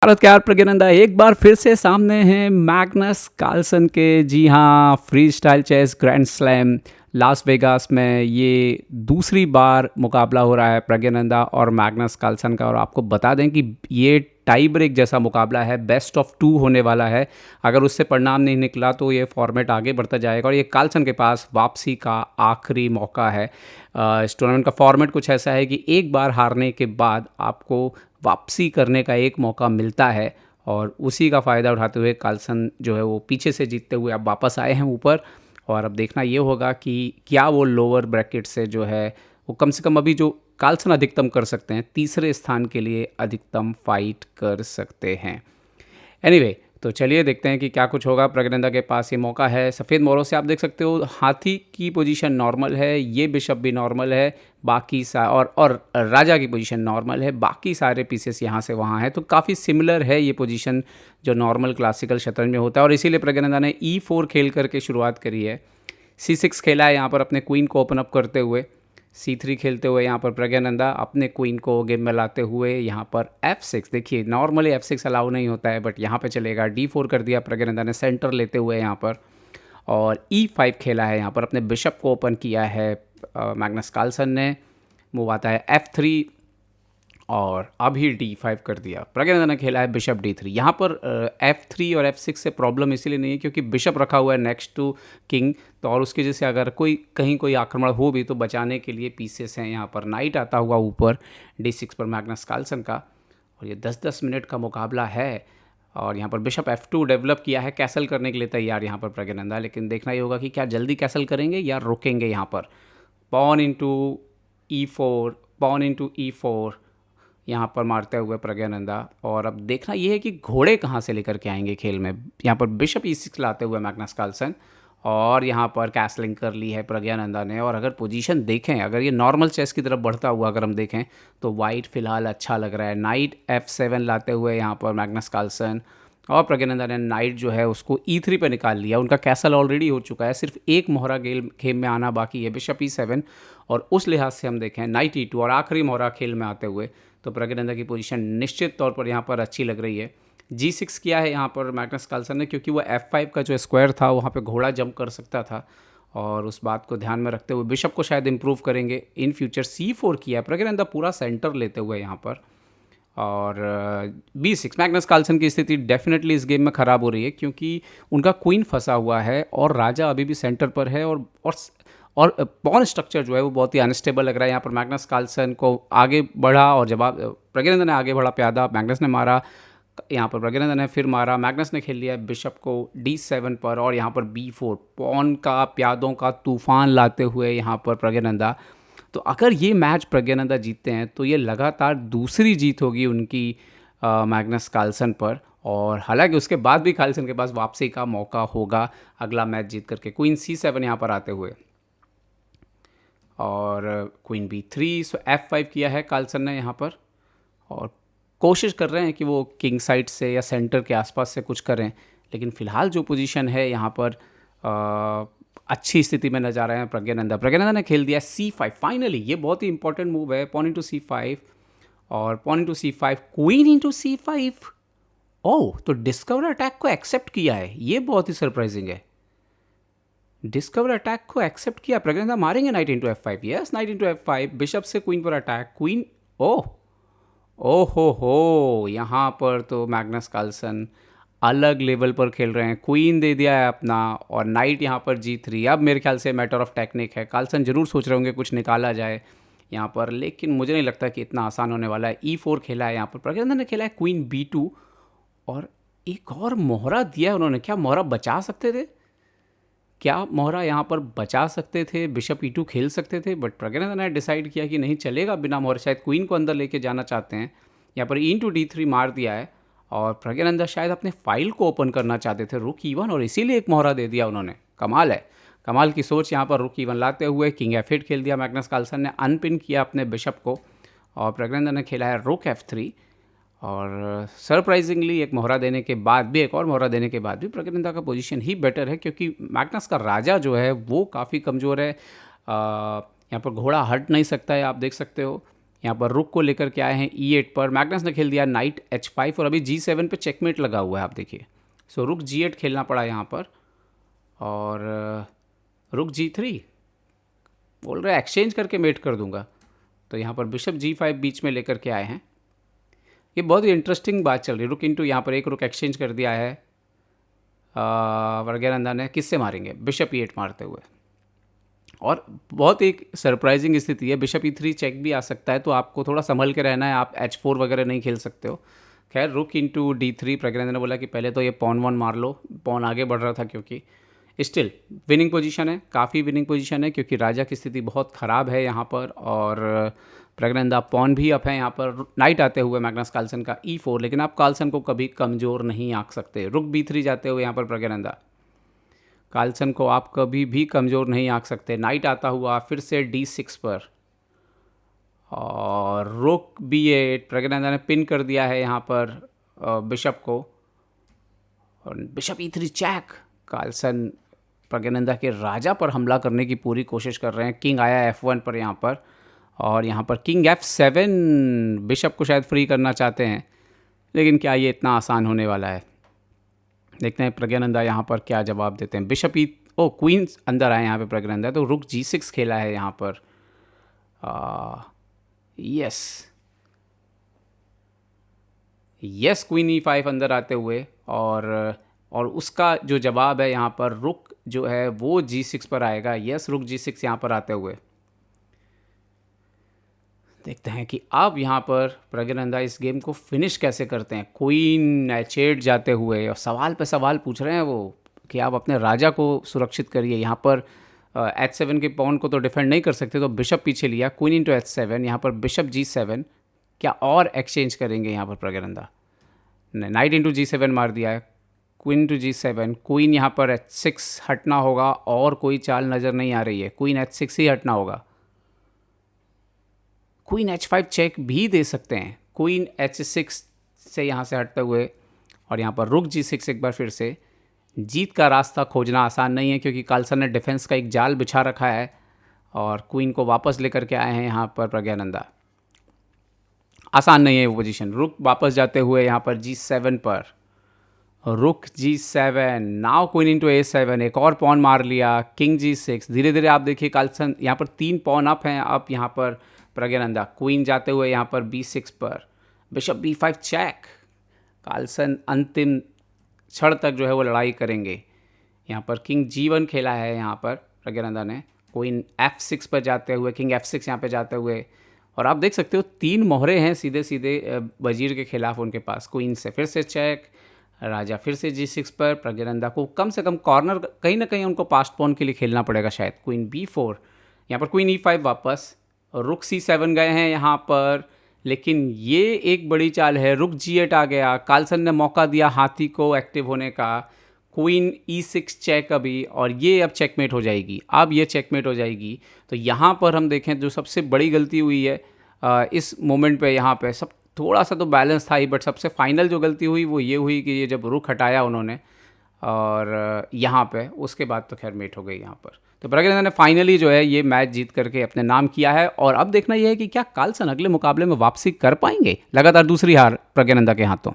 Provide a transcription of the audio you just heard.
भारत के आर प्रज्ञानंदा एक बार फिर से सामने हैं मैग्नस कार्लसन के। जी हाँ, freestyle chess grand slam Las Vegas में ये दूसरी बार मुकाबला हो रहा है प्रज्ञानंदा और मैग्नस कार्लसन का। और आपको बता दें कि ये टाई ब्रेक जैसा मुकाबला है, बेस्ट ऑफ 2 होने वाला है। अगर उससे परिणाम नहीं निकला तो ये फॉर्मेट आगे बढ़ता जाएगा और ये कार्लसन के पास वापसी का आखिरी मौका है। इस टूर्नामेंट का फॉर्मेट कुछ ऐसा है कि एक बार हारने के बाद आपको वापसी करने का एक मौका मिलता है और उसी का फ़ायदा उठाते हुए कार्लसन जो है वो पीछे से जीतते हुए अब वापस आए हैं ऊपर। और अब देखना ये होगा कि क्या वो लोअर ब्रैकेट से जो है वो कम से कम अभी जो कार्लसन अधिकतम कर सकते हैं, तीसरे स्थान के लिए अधिकतम फाइट कर सकते हैं। एनीवे तो चलिए देखते हैं कि क्या कुछ होगा। प्रज्ञानंदा के पास ये मौका है। सफ़ेद मोहरों से आप देख सकते हो हाथी की पोजीशन नॉर्मल है, ये बिशप भी नॉर्मल है, बाकी और राजा की पोजीशन नॉर्मल है। बाकी सारे पीसेस यहाँ से वहाँ हैं, तो काफ़ी सिमिलर है ये पोजीशन जो नॉर्मल क्लासिकल शतरंज में होता है। और इसीलिए प्रज्ञानंदा ने E4 खेल करके शुरुआत करी है। C6 खेला है यहाँ पर अपने क्वीन को ओपन अप करते हुए। C3 खेलते हुए यहाँ पर प्रज्ञानंदा अपने क्वीन को गेम में लाते हुए यहाँ पर F6। देखिए नॉर्मली F6 अलाउ नहीं होता है, बट यहाँ पे चलेगा। D4 कर दिया प्रज्ञानंदा ने सेंटर लेते हुए यहाँ पर। और E5 खेला है यहाँ पर, अपने बिशप को ओपन किया है मैग्नस कार्लसन ने। मूव आता है F3 और अभी D5 कर दिया। प्रज्ञानंदा ने खेला है बिशप D3। यहाँ पर F3 और F6 से प्रॉब्लम इसीलिए नहीं है क्योंकि बिशप रखा हुआ है नेक्स्ट टू किंग, तो और उसकी वजह से अगर कहीं कोई आक्रमण हो भी तो बचाने के लिए पीसेस हैं। यहाँ पर नाइट आता हुआ ऊपर D6 पर मैग्नस कार्लसन का। और ये 10-10 मिनट का मुकाबला है और यहाँ पर बिशप F2 डेवलप किया है कैसल करने के लिए तैयार यहाँ पर प्रज्ञानंदा। लेकिन देखना ये होगा कि क्या जल्दी कैसल करेंगे या रुकेंगे। यहाँ पर pawn into E4, pawn into E4 यहाँ पर मारते हुए प्रज्ञानंदा। और अब देखना ये है कि घोड़े कहाँ से लेकर के आएंगे खेल में। यहाँ पर बिशप E6 लाते हुए मैग्नस कार्लसन और यहाँ पर कैसलिंग कर ली है प्रज्ञानंदा ने। और अगर पोजीशन देखें, अगर ये नॉर्मल चेस की तरफ बढ़ता हुआ अगर हम देखें तो वाइट फिलहाल अच्छा लग रहा है। नाइट F7 लाते हुए यहाँ पर मैग्नस कार्लसन और प्रज्ञानंदा ने नाइट जो है उसको E3 पे निकाल लिया। उनका कैसल ऑलरेडी हो चुका है, सिर्फ एक मोहरा खेल में आना बाकी है, बिशप E7। और उस लिहाज से हम देखें नाइट E2 और आखिरी मोहरा खेल में आते हुए तो प्रज्ञानंदा की पोजीशन निश्चित तौर पर यहाँ पर अच्छी लग रही है। G6 किया है यहाँ पर मैग्नस कार्लसन ने क्योंकि वो F5 का जो स्क्वायर था वहाँ पे घोड़ा जंप कर सकता था और उस बात को ध्यान में रखते हुए बिशप को शायद इंप्रूव करेंगे इन फ्यूचर। C4 किया प्रज्ञानंदा पूरा सेंटर लेते हुए यहाँ पर। और B6 मैग्नस कार्लसन की स्थिति डेफिनेटली इस गेम में ख़राब हो रही है क्योंकि उनका क्वीन फंसा हुआ है और राजा अभी भी सेंटर पर है। और पॉन स्ट्रक्चर जो है वो बहुत ही अनस्टेबल लग रहा है। यहाँ पर मैग्नस कार्लसन को आगे बढ़ा और जवाब प्रज्ञानंदा ने आगे बढ़ा प्यादा, मैग्नस ने मारा, यहाँ पर प्रज्ञानंदा ने फिर मारा, मैग्नस ने खेल लिया बिशप को D7 पर और यहाँ पर B4 पॉन का प्यादों का तूफान लाते हुए यहाँ पर प्रज्ञानंदा। तो अगर ये मैच प्रज्ञानंदा जीतते हैं तो ये लगातार दूसरी जीत होगी उनकी मैग्नस कार्लसन पर। और हालांकि उसके बाद भी कार्लसन के पास वापसी का मौका होगा अगला मैच जीत करके। क्वीन C7 यहाँ पर आते हुए और क्वीन B3, सो F5 किया है कार्लसन ने यहाँ पर और कोशिश कर रहे हैं कि वो किंग साइड से या सेंटर के आसपास से कुछ करें। लेकिन फ़िलहाल जो पोजीशन है यहाँ पर अच्छी स्थिति में नजर आ रहे हैं प्रज्ञानंदा ने खेल दिया C5। फाइनली ये बहुत ही इंपॉर्टेंट मूव है, पॉन इंटू C5 और pawn into C5, queen into C5। Oh, तो डिस्कवर अटैक को एक्सेप्ट किया है, ये बहुत ही सरप्राइजिंग है। डिस्कवर अटैक को एक्सेप्ट किया प्रज्ञानंदा। मारेंगे knight into F5। Yes, knight into F5, bishop से क्वीन पर अटैक। क्वीन, ओह हो, यहाँ पर तो मैग्नस कार्लसन अलग लेवल पर खेल रहे हैं। क्वीन दे दिया है अपना और नाइट यहाँ पर G3। अब मेरे ख्याल से मैटर ऑफ टेक्निक है। कार्लसन जरूर सोच रहे होंगे कुछ निकाला जाए यहाँ पर, लेकिन मुझे नहीं लगता कि इतना आसान होने वाला है। E4 खेला है यहाँ पर प्रज्ञानंदा ने, खेला है क्वीन B2 और एक और मोहरा दिया है उन्होंने। क्या मोहरा बचा सकते थे? क्या मोहरा यहाँ पर बचा सकते थे? बिशप E2 खेल सकते थे, बट प्रज्ञानंदा ने डिसाइड किया कि नहीं चलेगा बिना मोहरा। शायद क्वीन को अंदर लेके जाना चाहते हैं। यहाँ पर E D3 मार दिया है और प्रज्ञानंदा शायद अपने फाइल को ओपन करना चाहते थे, रुक E1, और इसीलिए एक मोहरा दे दिया उन्होंने। कमाल है, कमाल की सोच। यहाँ पर रुक E1 लाते हुए किंग F8 खेल दिया मैग्नस कार्लसन ने, अनपिन किया अपने बिशप को और प्रज्ञानंदा ने खेला है रुक F3। और सरप्राइजिंगली एक मोहरा देने के बाद भी, एक और मोहरा देने के बाद भी प्रज्ञानंदा का पोजीशन ही बेटर है क्योंकि मैग्नस का राजा जो है वो काफ़ी कमज़ोर है। यहाँ पर घोड़ा हट नहीं सकता है, आप देख सकते हो। यहाँ पर रुक को लेकर के आए हैं E8 पर। मैग्नस ने खेल दिया नाइट H5 और अभी G7 पे चेकमेट लगा हुआ है, आप देखिए। सो रुक G8 खेलना पड़ा यहाँ पर, और रुक G3 बोल रहा है एक्सचेंज करके मेट कर दूंगा। तो यहाँ पर बिशप G5 बीच में लेकर के आए हैं। ये बहुत ही इंटरेस्टिंग बात चल रही है। रुक इंटू, यहाँ पर एक रुक एक्सचेंज कर दिया है प्रज्ञानंदा ने। किससे मारेंगे? बिशप E8 मारते हुए। और बहुत एक सरप्राइजिंग स्थिति है, बिशप E3 चेक भी आ सकता है, तो आपको थोड़ा संभल के रहना है। आप H4 वगैरह नहीं खेल सकते हो। खैर रुक इंटू D3, प्रज्ञानंदा ने बोला कि पहले तो ये पॉन वन मार लो। पॉन आगे बढ़ रहा था, क्योंकि स्टिल विनिंग पोजीशन है, काफ़ी विनिंग पोजीशन है, क्योंकि राजा की स्थिति बहुत ख़राब है यहाँ पर। और प्रज्ञानंदा पॉन भी अप है यहाँ पर। नाइट आते हुए मैग्नस कार्लसन का E4, लेकिन आप कार्लसन को कभी कमज़ोर नहीं आंक सकते। रुक B3 जाते हुए यहाँ पर प्रज्ञानंदा, कार्लसन को आप कभी भी कमज़ोर नहीं आंक सकते। नाइट आता हुआ फिर से D6 पर, और रुक B8, प्रज्ञानंदा ने पिन कर दिया है यहाँ पर बिशप को। और bishop E3 check, Carlsen Praggnanandhaa के राजा पर हमला करने की पूरी कोशिश कर रहे हैं। किंग आया F1 पर यहाँ पर, और यहाँ पर किंग F7, बिशप को शायद फ्री करना चाहते हैं, लेकिन क्या ये इतना आसान होने वाला है? देखते हैं प्रज्ञानंदा यहाँ पर क्या जवाब देते हैं। बिशप क्वीन अंदर आए यहाँ पे प्रज्ञानंदा, तो रुक G6 खेला है यहाँ पर। यस क्वीन E5 अंदर आते हुए, और उसका जो जवाब है यहाँ पर रुक जो है वो G6 पर आएगा। यस रुक G6 यहाँ पर आते हुए। देखते हैं कि अब यहाँ पर प्रज्ञानंदा इस गेम को फिनिश कैसे करते हैं। क्वीन H8 जाते हुए, और सवाल पे सवाल पूछ रहे हैं वो कि आप अपने राजा को सुरक्षित करिए। यहाँ पर H7 के पॉन को तो डिफेंड नहीं कर सकते, तो बिशप पीछे लिया। क्वीन इंटू H7, यहाँ पर बिशप G7, क्या और एक्सचेंज करेंगे यहाँ पर प्रज्ञानंदा? नाइट इंटू G7 मार दिया है। क्वीन इंटू G7, क्वीन यहाँ पर H6 हटना होगा, और कोई चाल नज़र नहीं आ रही है। क्वीन H6 ही हटना होगा। क्वीन H5 चेक भी दे सकते हैं, क्वीन H6 से यहाँ से हटते हुए, और यहाँ पर रुक G6 एक बार फिर से। जीत का रास्ता खोजना आसान नहीं है, क्योंकि कार्लसन ने डिफेंस का एक जाल बिछा रखा है, और क्वीन को वापस लेकर के आए हैं यहाँ पर प्रज्ञानंदा। आसान नहीं है वो पोजीशन। रुक वापस जाते हुए यहाँ पर G7 पर, रुक G7, now queen into A7, एक और पॉन मार लिया। किंग G6, धीरे धीरे आप देखिए कार्लसन यहाँ पर 3 पॉन अप हैं। अब यहाँ पर प्रज्ञानंदा क्वीन जाते हुए यहाँ पर B6 पर, बिशप B5 चेक। कार्लसन अंतिम क्षण तक जो है वो लड़ाई करेंगे। यहाँ पर किंग G1 खेला है यहाँ पर प्रज्ञानंदा ने। क्वीन F6 पर जाते हुए, किंग F6 यहाँ पे जाते हुए, और आप देख सकते हो 3 मोहरे हैं सीधे सीधे वजीर के खिलाफ उनके पास। क्वीन से फिर से चेक, राजा फिर से G6 पर। प्रज्ञानंदा को कम से कम कॉर्नर कहीं ना कहीं उनको पास्ट पॉन के लिए खेलना पड़ेगा शायद। क्वीन B4, यहाँ पर क्वीन E5 वापस, और रुक C7 गए हैं यहाँ पर, लेकिन ये एक बड़ी चाल है। रुक G8 आ गया, कार्लसन ने मौका दिया हाथी को एक्टिव होने का। क्वीन E6 चेक अभी, और ये अब चेकमेट हो जाएगी। अब ये चेकमेट हो जाएगी। तो यहाँ पर हम देखें जो सबसे बड़ी गलती हुई है इस मोमेंट पे, यहाँ पे सब थोड़ा सा तो बैलेंस था ही, बट सबसे फाइनल जो गलती हुई वो ये हुई कि ये जब रुक हटाया उन्होंने, और यहाँ पे उसके बाद तो खैर मेट हो गई यहाँ पर। तो प्रज्ञानंदा ने फाइनली जो है ये मैच जीत करके अपने नाम किया है। और अब देखना यह है कि क्या कार्लसन अगले मुकाबले में वापसी कर पाएंगे। लगातार दूसरी हार प्रज्ञानंदा के हाथों।